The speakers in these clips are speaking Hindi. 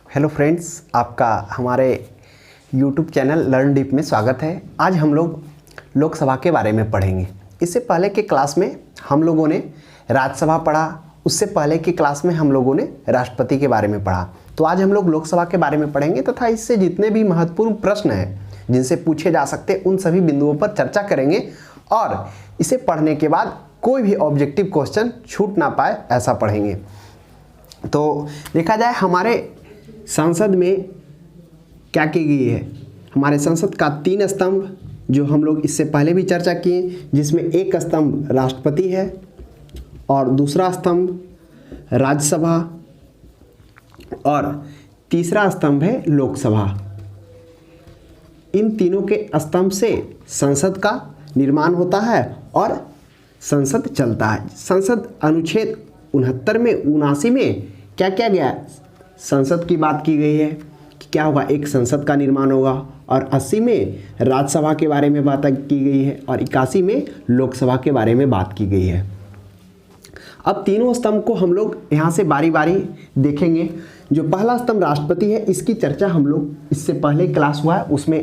हेलो फ्रेंड्स, आपका हमारे यूट्यूब चैनल लर्न डीप में स्वागत है। आज हम लोग लोकसभा के बारे में पढ़ेंगे। इससे पहले के क्लास में हम लोगों ने राज्यसभा पढ़ा, उससे पहले की क्लास में हम लोगों ने राष्ट्रपति के बारे में पढ़ा। तो आज हम लोग लोकसभा के बारे में पढ़ेंगे तथा इससे जितने भी महत्वपूर्ण प्रश्न हैं जिनसे पूछे जा सकते उन सभी बिंदुओं पर चर्चा करेंगे और इसे पढ़ने के बाद कोई भी ऑब्जेक्टिव क्वेश्चन छूट ना पाए ऐसा पढ़ेंगे। तो देखा जाए हमारे संसद में क्या की गई है। हमारे संसद का 3 स्तंभ जो हम लोग इससे पहले भी चर्चा किए, जिसमें एक स्तंभ राष्ट्रपति है और दूसरा स्तंभ राज्यसभा और तीसरा स्तंभ है लोकसभा। इन तीनों के स्तंभ से संसद का निर्माण होता है और संसद चलता है। संसद अनुच्छेद 69 में 79 में क्या क्या गया, संसद की बात की गई है कि क्या होगा, एक संसद का निर्माण होगा और 80 में राज्यसभा के बारे में बात की गई है और 81 में लोकसभा के बारे में बात की गई है। अब तीनों स्तंभ को हम लोग यहाँ से बारी बारी देखेंगे। जो पहला स्तंभ राष्ट्रपति है, इसकी चर्चा हम लोग इससे पहले क्लास हुआ है, उसमें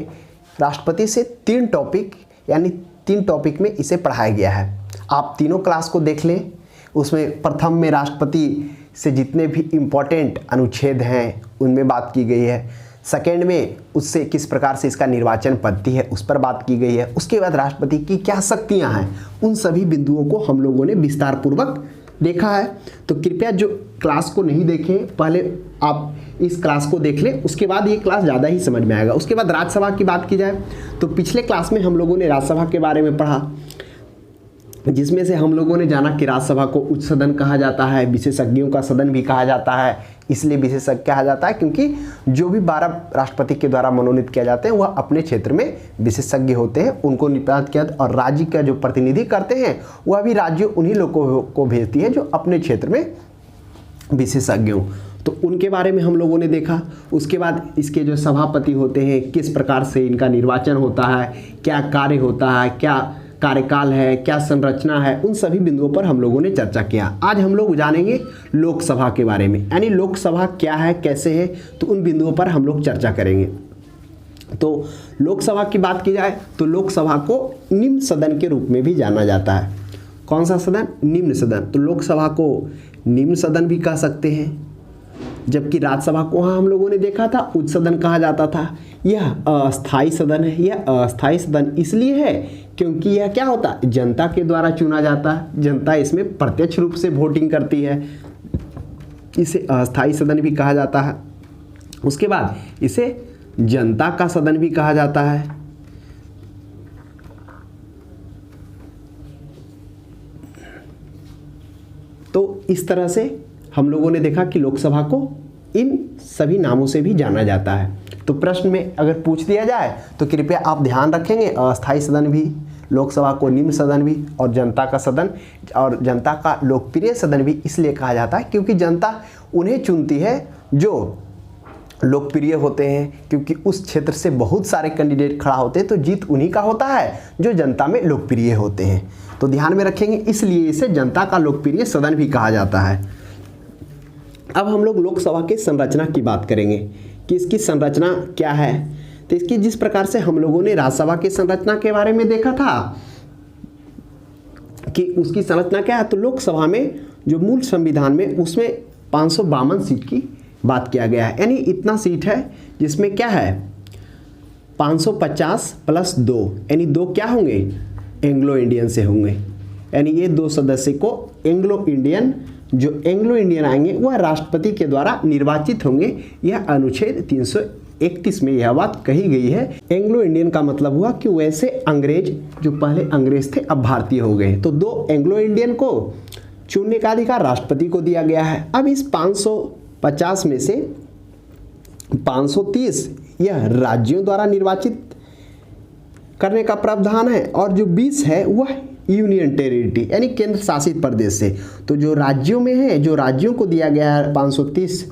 राष्ट्रपति से 3 टॉपिक यानी 3 टॉपिक में इसे पढ़ाया गया है। आप तीनों क्लास को देख लें। उसमें प्रथम में राष्ट्रपति से जितने भी इम्पोर्टेंट अनुच्छेद हैं उनमें बात की गई है। सेकेंड में उससे किस प्रकार से इसका निर्वाचन पद्धति है उस पर बात की गई है। उसके बाद राष्ट्रपति की क्या शक्तियां हैं, उन सभी बिंदुओं को हम लोगों ने विस्तार पूर्वक देखा है। तो कृपया जो क्लास को नहीं देखें, पहले आप इस क्लास को देख लें, उसके बाद ये क्लास ज़्यादा ही समझ में आएगा। उसके बाद राज्यसभा की बात की जाए तो पिछले क्लास में हम लोगों ने राज्यसभा के बारे में पढ़ा, जिसमें से हम लोगों ने जाना कि राज्यसभा को उच्च सदन कहा जाता है, विशेषज्ञों का सदन भी कहा जाता है। इसलिए विशेषज्ञ कहा जाता है क्योंकि जो भी 12 राष्ट्रपति के द्वारा मनोनीत किया जाते हैं वह अपने क्षेत्र में विशेषज्ञ होते हैं, उनको नियुक्त किया और राज्य का जो प्रतिनिधि करते हैं वह भी राज्य उन्हीं लोगों को भेजती है जो अपने क्षेत्र में विशेषज्ञ हों। तो उनके बारे में हम लोगों ने देखा। उसके बाद इसके जो सभापति होते हैं, किस प्रकार से इनका निर्वाचन होता है, क्या कार्य होता है, क्या कार्यकाल है, क्या संरचना है, उन सभी बिंदुओं पर हम लोगों ने चर्चा किया। आज हम लोग जानेंगे लोकसभा के बारे में, यानी लोकसभा क्या है, कैसे है, तो उन बिंदुओं पर हम लोग चर्चा करेंगे। तो लोकसभा की बात की जाए तो लोकसभा को निम्न सदन के रूप में भी जाना जाता है। कौन सा सदन? निम्न सदन। तो लोकसभा को निम्न सदन भी कह सकते हैं, जबकि राज्यसभा को वहाँ हम लोगों ने देखा था उच्च सदन कहा जाता था। यह अस्थाई सदन है। यह अस्थाई सदन इसलिए है क्योंकि यह क्या होता है, जनता के द्वारा चुना जाता है। जनता इसमें प्रत्यक्ष रूप से वोटिंग करती है, इसे अस्थाई सदन भी कहा जाता है। उसके बाद इसे जनता का सदन भी कहा जाता है। तो इस तरह से हम लोगों ने देखा कि लोकसभा को इन सभी नामों से भी जाना जाता है। तो प्रश्न में अगर पूछ दिया जाए तो कृपया आप ध्यान रखेंगे, अस्थाई सदन भी, लोकसभा को निम्न सदन भी और जनता का सदन और जनता का लोकप्रिय सदन भी इसलिए कहा जाता है क्योंकि जनता उन्हें चुनती है जो लोकप्रिय होते हैं, क्योंकि उस क्षेत्र से बहुत सारे कैंडिडेट खड़ा होते हैं तो जीत उन्हीं का होता है जो जनता में लोकप्रिय होते हैं। तो ध्यान में रखेंगे, इसलिए इसे जनता का लोकप्रिय सदन भी कहा जाता है। अब हम लोग लोकसभा की संरचना की बात करेंगे कि इसकी संरचना क्या है। तो इसकी जिस प्रकार से हम लोगों ने राज्यसभा की संरचना के बारे में देखा था कि उसकी संरचना क्या है, तो लोकसभा में जो मूल संविधान में उसमें 552 सीट की बात किया गया है, यानी इतना सीट है जिसमें क्या है 550 + 2, यानी 2 क्या होंगे, एंग्लो इंडियन से होंगे। यानी ये 2 सदस्य को एंग्लो इंडियन, जो एंग्लो इंडियन आएंगे वह राष्ट्रपति के द्वारा निर्वाचित होंगे। यह अनुच्छेद 331 में यह बात कही गई है। एंग्लो इंडियन का मतलब हुआ कि वैसे अंग्रेज जो पहले अंग्रेज थे अब भारतीय हो गए। तो 2 एंग्लो इंडियन को चुनने का अधिकार राष्ट्रपति को दिया गया है। अब इस 550 में से 530 यह राज्यों द्वारा निर्वाचित करने का प्रावधान है और जो 20 है वह यूनियन टेरिटरी यानी केंद्र शासित प्रदेश से। तो जो राज्यों में है, जो राज्यों को दिया गया है 530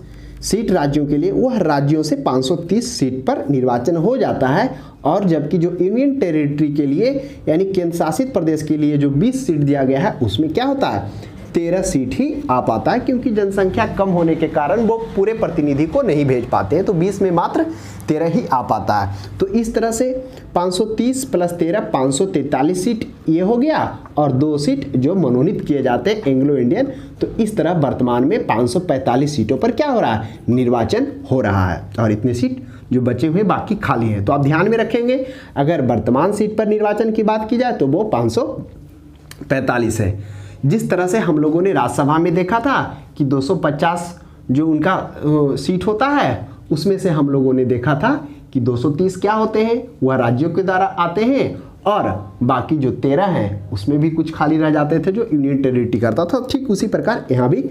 सीट राज्यों के लिए, वह राज्यों से 530 सीट पर निर्वाचन हो जाता है। और जबकि जो यूनियन टेरिटरी के लिए यानी केंद्र शासित प्रदेश के लिए जो 20 सीट दिया गया है उसमें क्या होता है, 13 सीट ही आ पाता है, क्योंकि जनसंख्या कम होने के कारण वो पूरे प्रतिनिधि को नहीं भेज पाते हैं, तो 20 में मात्र 13 ही आ पाता है। तो इस तरह से 530 + 13 543 सीट ये हो गया, और 2 सीट जो मनोनीत किए जाते हैं एंग्लो इंडियन। तो इस तरह वर्तमान में 545 सीटों पर क्या हो रहा है, निर्वाचन हो रहा है, और इतने सीट जो बचे हुए बाकी खाली हैं। तो आप ध्यान में रखेंगे, अगर वर्तमान सीट पर निर्वाचन की बात की जाए तो वो 545 है। जिस तरह से हम लोगों ने राज्यसभा में देखा था कि 250 जो उनका सीट होता है, उसमें से हम लोगों ने देखा था कि 230 क्या होते हैं, वह राज्यों के द्वारा आते हैं, और बाकी जो 13 हैं उसमें भी कुछ खाली रह जाते थे जो यूनियन टेरिटरी करता था। ठीक उसी प्रकार यहाँ भी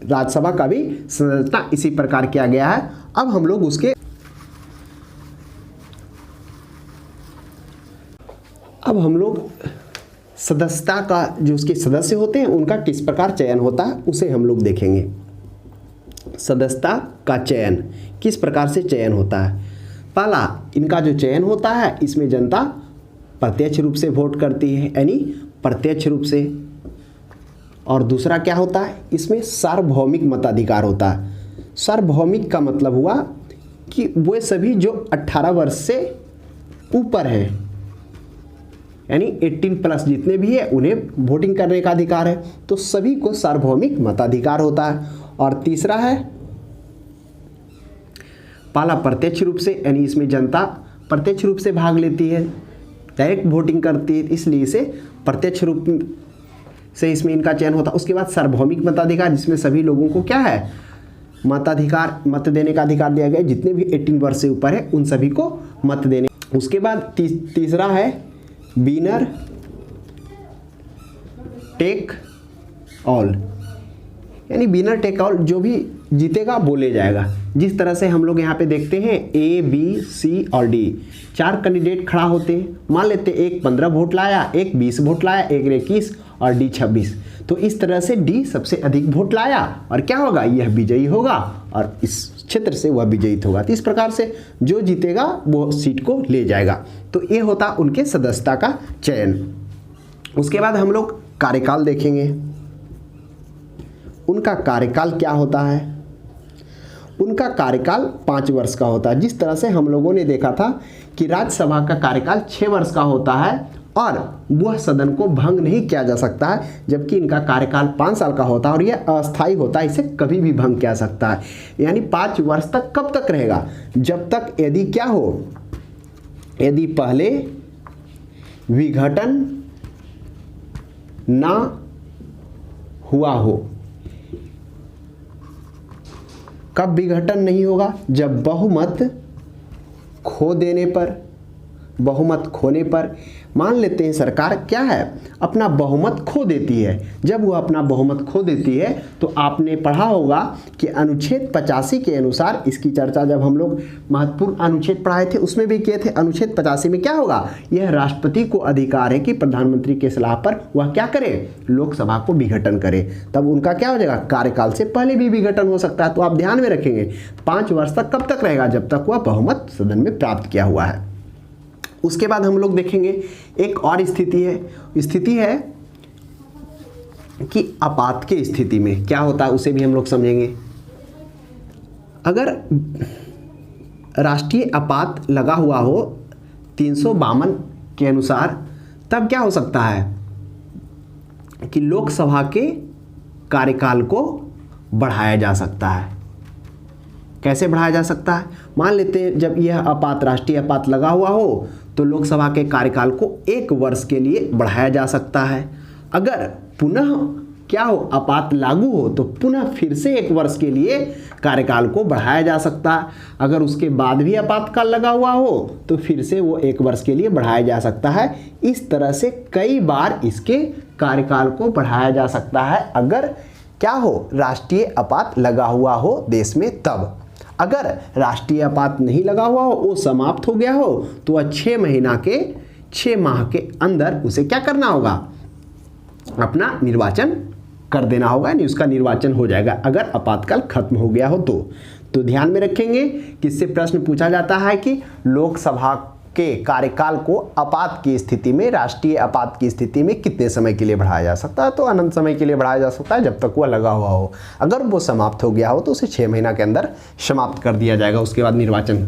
राज्यसभा का भी संरचना इसी प्रकार किया गया है। अब हम लोग सदस्यता का, जो उसके सदस्य होते हैं उनका किस प्रकार चयन होता है उसे हम लोग देखेंगे। सदस्यता का चयन किस प्रकार से चयन होता है। पहला, इनका जो चयन होता है इसमें जनता प्रत्यक्ष रूप से वोट करती है, यानी प्रत्यक्ष रूप से। और दूसरा क्या होता है, इसमें सार्वभौमिक मताधिकार होता है। सार्वभौमिक का मतलब हुआ कि वे सभी जो 18 वर्ष से ऊपर हैं, यानी 18+ जितने भी है उन्हें वोटिंग करने का अधिकार है, तो सभी को सार्वभौमिक मताधिकार होता है। और तीसरा है, पहला प्रत्यक्ष रूप से, यानी इसमें जनता प्रत्यक्ष रूप से भाग लेती है, डायरेक्ट वोटिंग करती है, इसलिए इसे प्रत्यक्ष रूप से इसमें इनका चयन होता है। उसके बाद सार्वभौमिक मताधिकार, जिसमें सभी लोगों को क्या है, मताधिकार, मत देने का अधिकार दिया गया है, जितने भी 18 वर्ष से ऊपर है उन सभी को मत देने। उसके बाद तीसरा है विनर टेक ऑल, यानी विनर टेक ऑल, जो भी जीतेगा वो ले जाएगा। जिस तरह से हम लोग यहाँ पे देखते हैं A, B, C और D 4 कैंडिडेट खड़ा होते हैं। मान लेते हैं एक 15 वोट लाया, एक 20 वोट लाया, एक ने 21 और D 26। तो इस तरह से D सबसे अधिक वोट लाया और क्या होगा, यह विजयी होगा और इस क्षेत्र से वह विजयी होगा। तो इस प्रकार से जो जीतेगा वो सीट को ले जाएगा। तो ये होता उनके सदस्यता का चयन। उसके बाद हम लोग कार्यकाल देखेंगे। उनका कार्यकाल क्या होता है, उनका कार्यकाल 5 वर्ष का होता है। जिस तरह से हम लोगों ने देखा था कि राज्यसभा का कार्यकाल 6 वर्ष का होता है और वह सदन को भंग नहीं किया जा सकता है, जबकि इनका कार्यकाल 5 साल का होता है और यह अस्थायी होता है, इसे कभी भी भंग किया जा सकता है। यानी 5 वर्ष तक कब तक रहेगा, जब तक यदि क्या हो, यदि पहले विघटन ना हुआ हो। कब विघटन नहीं होगा, जब बहुमत खो देने पर, बहुमत खोने पर। मान लेते हैं सरकार क्या है, अपना बहुमत खो देती है। जब वो अपना बहुमत खो देती है तो आपने पढ़ा होगा कि अनुच्छेद 85 के अनुसार, इसकी चर्चा जब हम लोग महत्वपूर्ण अनुच्छेद पढ़ाए थे उसमें भी किए थे। अनुच्छेद 85 में क्या होगा, यह राष्ट्रपति को अधिकार है कि प्रधानमंत्री के सलाह पर वह क्या करे, लोकसभा को विघटन करे। तब उनका क्या हो जाएगा, कार्यकाल से पहले भी विघटन हो सकता है। तो आप ध्यान में रखेंगे 5 वर्ष तक कब तक रहेगा, जब तक वह बहुमत सदन में प्राप्त किया हुआ है। उसके बाद हम लोग देखेंगे एक और स्थिति है कि आपात के स्थिति में क्या होता है, उसे भी हम लोग समझेंगे। अगर राष्ट्रीय आपात लगा हुआ हो 352 के अनुसार, तब क्या हो सकता है कि लोकसभा के कार्यकाल को बढ़ाया जा सकता है। कैसे बढ़ाया जा सकता है, मान लेते हैं जब यह आपात, राष्ट्रीय आपात लगा हुआ हो तो लोकसभा के कार्यकाल को 1 वर्ष के लिए बढ़ाया जा सकता है। अगर पुनः क्या हो, आपात लागू हो तो पुनः फिर से 1 वर्ष के लिए कार्यकाल को बढ़ाया जा सकता है। अगर उसके बाद भी आपातकाल लगा हुआ हो तो फिर से वो 1 वर्ष के लिए बढ़ाया जा सकता है। इस तरह से कई बार इसके कार्यकाल को बढ़ाया जा सकता है, अगर क्या हो, राष्ट्रीय आपात लगा हुआ हो देश में तब। अगर राष्ट्रीय आपात नहीं लगा हुआ हो, वो समाप्त हो गया हो, तो वह 6 माह के अंदर उसे क्या करना होगा, अपना निर्वाचन कर देना होगा, यानी उसका निर्वाचन हो जाएगा अगर आपातकाल खत्म हो गया हो तो ध्यान में रखेंगे कि इससे प्रश्न पूछा जाता है कि लोकसभा के कार्यकाल को आपात की स्थिति में, राष्ट्रीय आपात की स्थिति में कितने समय के लिए बढ़ाया जा सकता है? तो अनंत समय के लिए बढ़ाया जा सकता है, जब तक वह लगा हुआ हो। अगर वो समाप्त हो गया हो तो उसे 6 महीना के अंदर समाप्त कर दिया जाएगा, उसके बाद निर्वाचन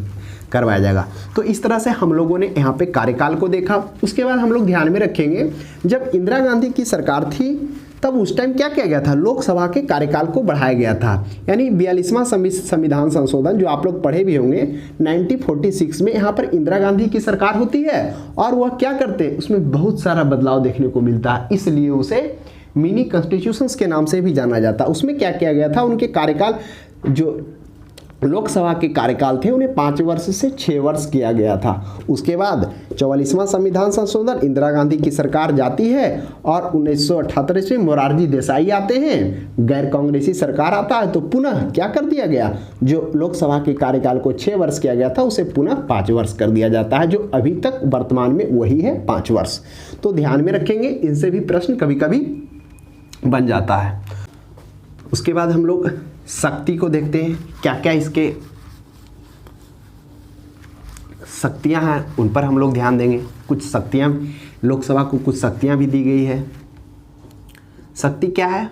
करवाया जाएगा। तो इस तरह से हम लोगों ने यहाँ पे कार्यकाल को देखा। उसके बाद हम लोग ध्यान में रखेंगे, जब इंदिरा गांधी की सरकार थी तब उस टाइम क्या किया गया था? लोकसभा के कार्यकाल को बढ़ाया गया था। यानी 42वां संविधान संशोधन जो आप लोग पढ़े भी होंगे, 1946 में यहाँ पर इंदिरा गांधी की सरकार होती है और वह क्या करते हैं, उसमें बहुत सारा बदलाव देखने को मिलता है, इसलिए उसे मिनी कॉन्स्टिट्यूशंस के नाम से भी जाना जाता है। उसमें क्या किया गया था, उनके कार्यकाल जो लोकसभा के कार्यकाल थे उन्हें 5 वर्ष से 6 वर्ष किया गया था। उसके बाद 44वां संविधान संशोधन, इंदिरा गांधी की सरकार जाती है और 1978 में मोरारजी देसाई आते हैं, गैर कांग्रेसी सरकार आता है, तो पुनः क्या कर दिया गया, जो लोकसभा के कार्यकाल को 6 वर्ष किया गया था उसे पुनः 5 वर्ष कर दिया जाता है, जो अभी तक वर्तमान में वही है 5 वर्ष। तो ध्यान में रखेंगे, इनसे भी प्रश्न कभी कभी बन जाता है। उसके बाद हम लोग शक्ति को देखते हैं, क्या क्या इसके शक्तियां हैं उन पर हम लोग ध्यान देंगे। कुछ शक्तियां, लोकसभा को कुछ शक्तियां भी दी गई है। शक्ति क्या है?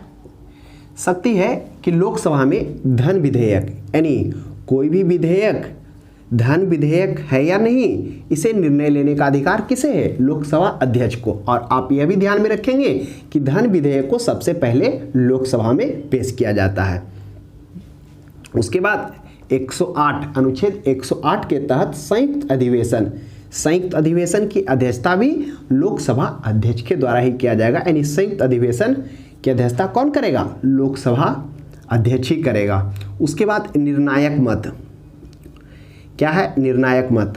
शक्ति है कि लोकसभा में धन विधेयक, यानी कोई भी विधेयक धन विधेयक है या नहीं, इसे निर्णय लेने का अधिकार किसे है? लोकसभा अध्यक्ष को। और आप यह भी ध्यान में रखेंगे कि धन विधेयक को सबसे पहले लोकसभा में पेश किया जाता है। उसके बाद 108 अनुच्छेद 108 के तहत संयुक्त अधिवेशन की अध्यक्षता भी लोकसभा अध्यक्ष के द्वारा ही किया जाएगा। यानी संयुक्त अधिवेशन की अध्यक्षता कौन करेगा? लोकसभा अध्यक्ष ही करेगा। उसके बाद निर्णायक मत, क्या है? निर्णायक मत,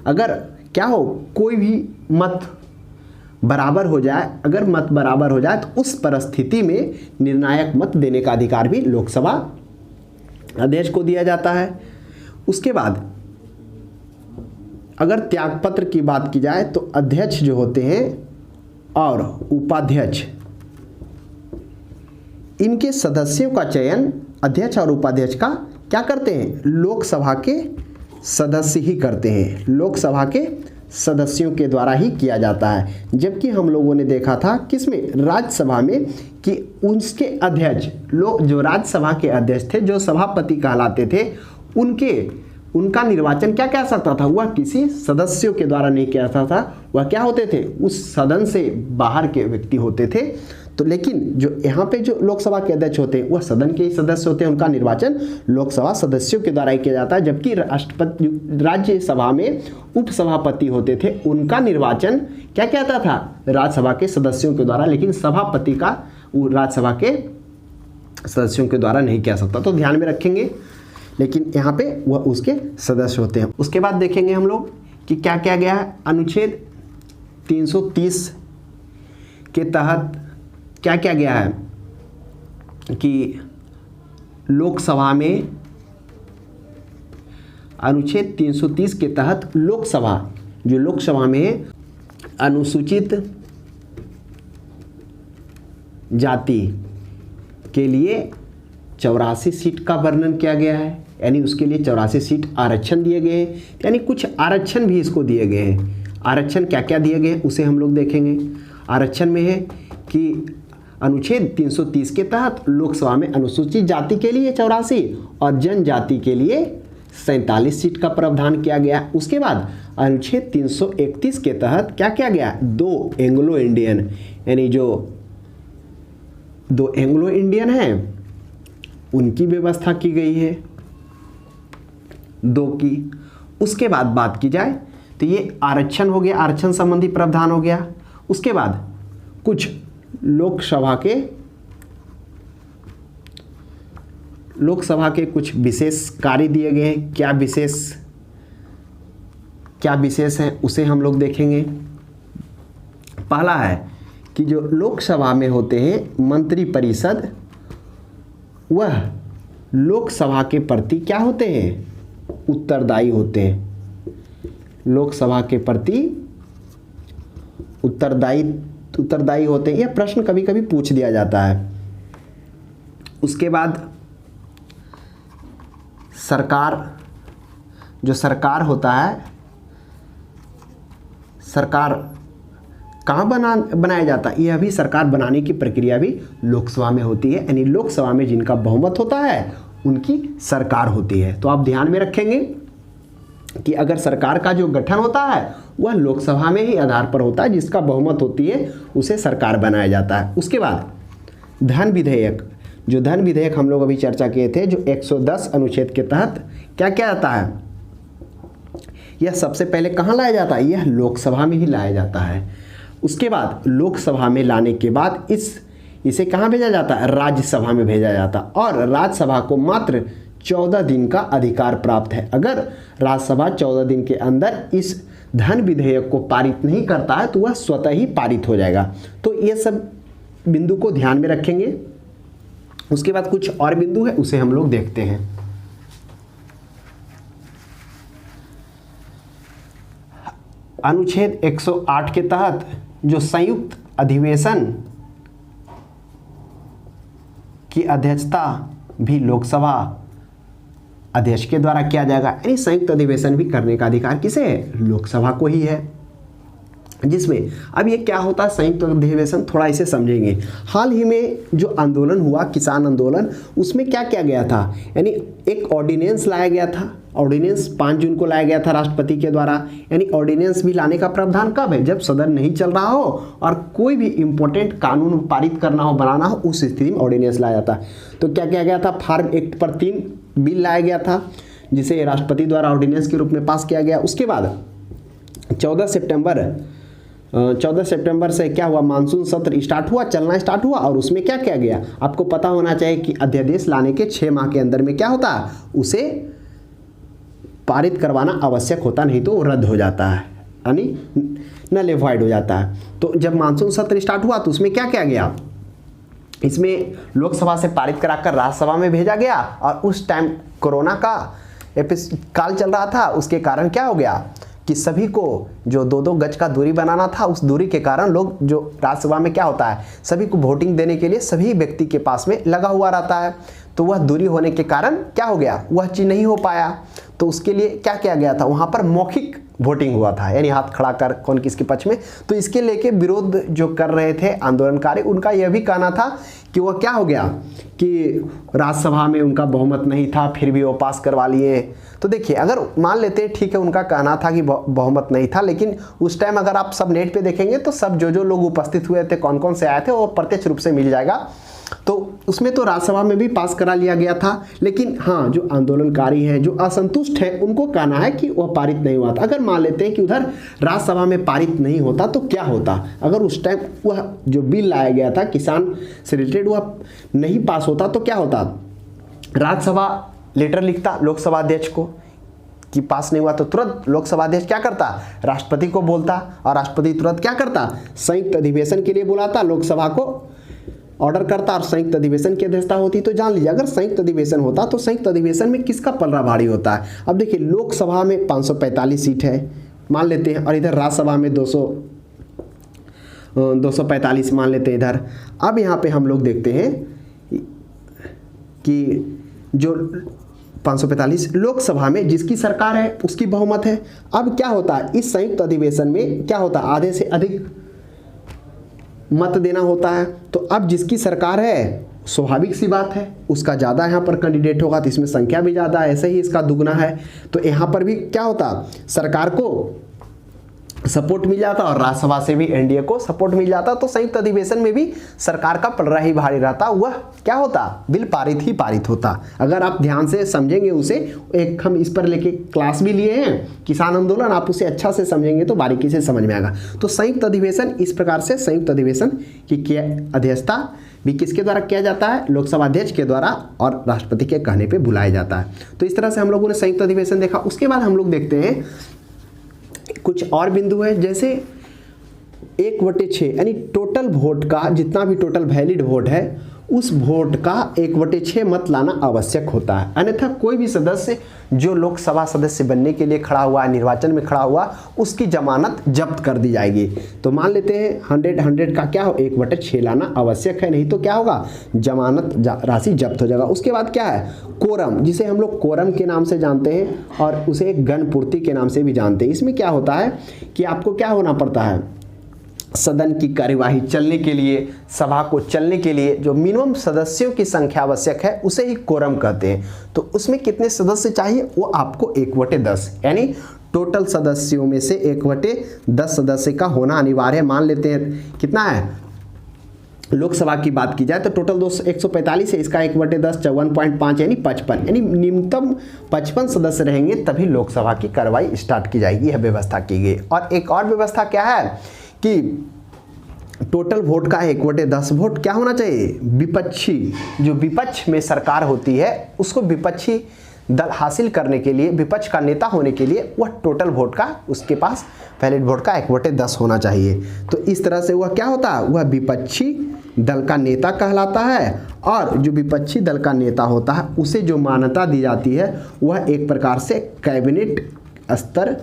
अगर क्या हो, कोई भी मत बराबर हो जाए, अगर मत बराबर हो जाए तो उस परिस्थिति में निर्णायक मत देने का अधिकार भी लोकसभा अध्यक्ष को दिया जाता है। उसके बाद अगर त्यागपत्र की बात की जाए तो अध्यक्ष जो होते हैं और उपाध्यक्ष, इनके सदस्यों का चयन अध्यक्ष और उपाध्यक्ष का क्या करते हैं? लोकसभा के सदस्य ही करते हैं, लोकसभा के सदस्यों के द्वारा ही किया जाता है। जबकि हम लोगों ने देखा था किसमें? राज्यसभा में, कि उसके अध्यक्ष लोग, जो राज्यसभा के अध्यक्ष थे, जो सभापति कहलाते थे, उनका निर्वाचन क्या कह सकता था? वह किसी सदस्यों के द्वारा नहीं किया जाता था, वह क्या होते थे? उस सदन से बाहर के व्यक्ति होते थे। तो लेकिन जो यहाँ पे जो लोकसभा के अध्यक्ष होते हैं वह सदन के ही सदस्य होते हैं, उनका निर्वाचन लोकसभा सदस्यों के द्वारा ही किया जाता है। जबकि राष्ट्रपति, राज्यसभा में उपसभापति होते थे, उनका निर्वाचन क्या कहता था? राज्यसभा के सदस्यों के द्वारा, लेकिन सभापति का राज्यसभा के सदस्यों के द्वारा नहीं किया सकता। तो ध्यान में रखेंगे, लेकिन यहाँ पे वह उसके सदस्य होते हैं। उसके बाद देखेंगे हम लोग कि क्या क्या गया है। अनुच्छेद 330 के तहत क्या क्या गया है कि लोकसभा में, अनुच्छेद 330 के तहत लोकसभा, जो लोकसभा में अनुसूचित जाति के लिए 84 सीट का वर्णन किया गया है। यानी उसके लिए 84 सीट आरक्षण दिए गए हैं, यानी कुछ आरक्षण भी इसको दिए गए हैं। आरक्षण क्या क्या दिए गए हैं उसे हम लोग देखेंगे। आरक्षण में है कि अनुच्छेद 330 के तहत लोकसभा में अनुसूचित जाति के लिए 84 और जनजाति के लिए 47 सीट का प्रावधान किया गया। उसके बाद अनुच्छेद 331 के तहत क्या किया गया? 2 एंग्लो इंडियन, यानी जो 2 एंग्लो इंडियन हैं उनकी व्यवस्था की गई है, 2 की। उसके बाद बात की जाए तो ये आरक्षण हो गया, आरक्षण संबंधी प्रावधान हो गया। उसके बाद कुछ लोकसभा के कुछ विशेष कार्य दिए गए हैं। क्या विशेष हैं उसे हम लोग देखेंगे। पहला है कि जो लोकसभा में होते हैं मंत्रिपरिषद, वह लोकसभा के प्रति क्या होते हैं? उत्तरदायी होते हैं। लोकसभा के प्रति उत्तरदायी होते हैं। यह प्रश्न कभी कभी पूछ दिया जाता है। उसके बाद सरकार, जो सरकार होता है, सरकार कहाँ बनाया जाता है? यह भी सरकार बनाने की प्रक्रिया भी लोकसभा में होती है, यानी लोकसभा में जिनका बहुमत होता है उनकी सरकार होती है। तो आप ध्यान में रखेंगे कि अगर सरकार का जो गठन होता है वह लोकसभा में ही आधार पर होता है, जिसका बहुमत होती है उसे सरकार बनाया जाता है। उसके बाद धन विधेयक, जो धन विधेयक हम लोग अभी चर्चा किए थे, जो 110 अनुच्छेद के तहत क्या क्या आता है, यह सबसे पहले कहाँ लाया जाता है? यह लोकसभा में ही लाया जाता है। उसके बाद लोकसभा में लाने के बाद इसे कहाँ भेजा जाता है? राज्यसभा में भेजा जाता है, और राज्यसभा को मात्र 14 दिन का अधिकार प्राप्त है। अगर राज्यसभा 14 दिन के अंदर इस धन विधेयक को पारित नहीं करता है तो वह स्वतः ही पारित हो जाएगा। तो ये सब बिंदु को ध्यान में रखेंगे। उसके बाद कुछ और बिंदु है, उसे हम लोग देखते हैं। अनुच्छेद 108 के तहत जो संयुक्त अधिवेशन की अध्यक्षता भी लोकसभा अध्यक्ष के द्वारा किया जाएगा, यानी संयुक्त अधिवेशन भी करने का अधिकार किसे है? लोकसभा को ही है। जिसमें अब ये क्या होता है संयुक्त अधिवेशन, थोड़ा इसे समझेंगे। हाल ही में जो आंदोलन हुआ, किसान आंदोलन, उसमें क्या किया गया था? यानी एक ऑर्डिनेंस लाया गया था। ऑर्डिनेंस 5 जून को लाया गया था राष्ट्रपति के द्वारा। यानी ऑर्डिनेंस भी लाने का प्रावधान कब है? जब सदन नहीं चल रहा हो और कोई भी इंपॉर्टेंट कानून पारित करना हो, बनाना हो, उस स्थिति में ऑर्डिनेंस लाया जाता है। तो क्या किया गया था? फार्म एक्ट पर 3 बिल लाया गया था, जिसे राष्ट्रपति द्वारा ऑर्डिनेंस के रूप में पास किया गया। उसके बाद 14 सितंबर से क्या हुआ? मानसून सत्र चलना स्टार्ट हुआ, और उसमें क्या किया गया? आपको पता होना चाहिए कि अध्यादेश लाने के 6 माह के अंदर में क्या होता है? उसे पारित करवाना आवश्यक होता, नहीं तो वो रद्द हो जाता है, यानी नलिफाइड हो जाता है। तो जब मानसून सत्र स्टार्ट हुआ तो उसमें क्या किया गया? इसमें लोकसभा से पारित कराकर राज्यसभा में भेजा गया, और उस टाइम कोरोना का काल चल रहा था, उसके कारण क्या हो गया कि सभी को जो 2-2 गज का दूरी बनाना था, उस दूरी के कारण लोग जो राज्यसभा में क्या होता है, सभी को वोटिंग देने के लिए सभी व्यक्ति के पास में लगा हुआ रहता है। तो वह दूरी होने के कारण क्या हो गया? वह चीज़ नहीं हो पाया। तो उसके लिए क्या किया गया था? वहाँ पर मौखिक वोटिंग हुआ था, यानी हाथ खड़ा कर कौन किसके पक्ष में। तो इसके लेके विरोध जो कर रहे थे आंदोलनकारी, उनका यह भी कहना था कि वह क्या हो गया कि राज्यसभा में उनका बहुमत नहीं था, फिर भी वो पास करवा लिए। तो देखिए, अगर मान लेते हैं ठीक है, उनका कहना था कि बहुमत नहीं था, लेकिन उस टाइम अगर आप सब नेट पे देखेंगे तो सब जो लोग उपस्थित हुए थे, कौन कौन से आए थे, वो प्रत्यक्ष रूप से मिल जाएगा। तो उसमें तो राज्यसभा में भी पास करा लिया गया था, लेकिन हाँ, जो आंदोलनकारी हैं, जो असंतुष्ट हैं, उनको कहना है कि वह पारित नहीं हुआ था। अगर मान लेते हैं कि उधर राज्यसभा में पारित नहीं होता तो क्या होता? अगर उस टाइम वह जो बिल लाया गया था किसान से रिलेटेड, वह नहीं पास होता तो क्या होता? राज्यसभा लेटर लिखता लोकसभा अध्यक्ष को कि पास नहीं हुआ, तो तुरंत लोकसभा अध्यक्ष क्या करता? राष्ट्रपति को बोलता, और राष्ट्रपति तुरंत क्या करता? संयुक्त अधिवेशन के लिए बुलाता, लोकसभा को ऑर्डर करता, और संयुक्त अधिवेशन की अध्यक्षता होती। तो जान लीजिए, अगर संयुक्त अधिवेशन होता तो संयुक्त अधिवेशन में किसका पलड़ा भारी होता है? अब देखिए, लोकसभा में 545 सीट है मान लेते हैं, और इधर राज्यसभा में 245 मान लेते हैं इधर। अब यहाँ पे हम लोग देखते हैं कि जो 545 लोकसभा में जिसकी सरकार है उसकी बहुमत है। अब क्या होता है? इस संयुक्त अधिवेशन में क्या होता है? आधे से अधिक मत देना होता है। तो अब जिसकी सरकार है, स्वाभाविक सी बात है, उसका ज़्यादा यहाँ पर कैंडिडेट होगा, तो इसमें संख्या भी ज़्यादा है, ऐसे ही इसका दुगना है। तो यहाँ पर भी क्या होता? सरकार को सपोर्ट मिल जाता, और राज्यसभा से भी एनडीए को सपोर्ट मिल जाता। तो संयुक्त अधिवेशन में भी सरकार का पलड़ा ही भारी रहता, वह क्या होता? बिल पारित ही पारित होता। अगर आप ध्यान से समझेंगे उसे, एक हम इस पर लेके क्लास भी लिए हैं, किसान आंदोलन, आप उसे अच्छा से समझेंगे तो बारीकी से समझ में आएगा। तो संयुक्त अधिवेशन इस प्रकार से, संयुक्त अधिवेशन की अध्यक्षता भी किसके द्वारा किया जाता है? लोकसभा अध्यक्ष के द्वारा, और राष्ट्रपति के कहने पर बुलाया जाता है। तो इस तरह से हम लोगों ने संयुक्त अधिवेशन देखा। उसके बाद हम लोग देखते हैं कुछ और बिंदु है, जैसे 1/6 यानी टोटल वोट का जितना भी टोटल वैलिड वोट है उस वोट का 1/6 मत लाना आवश्यक होता है। अन्यथा कोई भी सदस्य जो लोकसभा सदस्य बनने के लिए खड़ा हुआ, निर्वाचन में खड़ा हुआ, उसकी जमानत जब्त कर दी जाएगी। तो मान लेते हैं 100 का क्या हो, 1/6 लाना आवश्यक है, नहीं तो क्या होगा, जमानत राशि जब्त हो जाएगा। उसके बाद क्या है, कोरम, जिसे हम लोग कोरम के नाम से जानते हैं और उसे गणपूर्ति के नाम से भी जानते हैं। इसमें क्या होता है कि आपको क्या होना पड़ता है, सदन की कार्यवाही चलने के लिए, सभा को चलने के लिए जो मिनिमम सदस्यों की संख्या आवश्यक है उसे ही कोरम कहते हैं। तो उसमें कितने सदस्य चाहिए, वो आपको 1/10 यानी टोटल सदस्यों में से 1/10 सदस्य का होना अनिवार्य है। मान लेते हैं कितना है, लोकसभा की बात की जाए तो टोटल 145 है, इसका 1/10 54.5 यानी 55, यानी न्यूनतम 55 सदस्य रहेंगे तभी लोकसभा की कार्रवाई स्टार्ट की जाएगी। यह व्यवस्था की गई। और एक और व्यवस्था क्या है कि टोटल वोट का 1/10 वोट क्या होना चाहिए, विपक्षी, जो विपक्ष में सरकार होती है उसको विपक्षी दल हासिल करने के लिए, विपक्ष का नेता होने के लिए वह टोटल वोट का, उसके पास वैलिड वोट का 1/10 होना चाहिए। तो इस तरह से वह क्या होता है, वह विपक्षी दल का नेता कहलाता है। और जो विपक्षी दल का नेता होता है उसे जो मान्यता दी जाती है वह एक प्रकार से कैबिनेट स्तर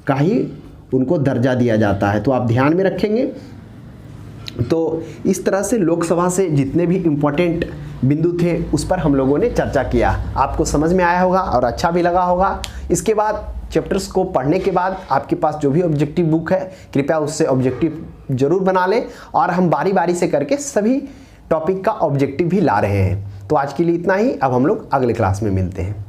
का ही उनको दर्जा दिया जाता है। तो आप ध्यान में रखेंगे। तो इस तरह से लोकसभा से जितने भी इम्पोर्टेंट बिंदु थे उस पर हम लोगों ने चर्चा किया। आपको समझ में आया होगा और अच्छा भी लगा होगा। इसके बाद चैप्टर्स को पढ़ने के बाद आपके पास जो भी ऑब्जेक्टिव बुक है कृपया उससे ऑब्जेक्टिव जरूर बना लें, और हम बारी बारी से करके सभी टॉपिक का ऑब्जेक्टिव भी ला रहे हैं। तो आज के लिए इतना ही। अब हम लोग अगले क्लास में मिलते हैं।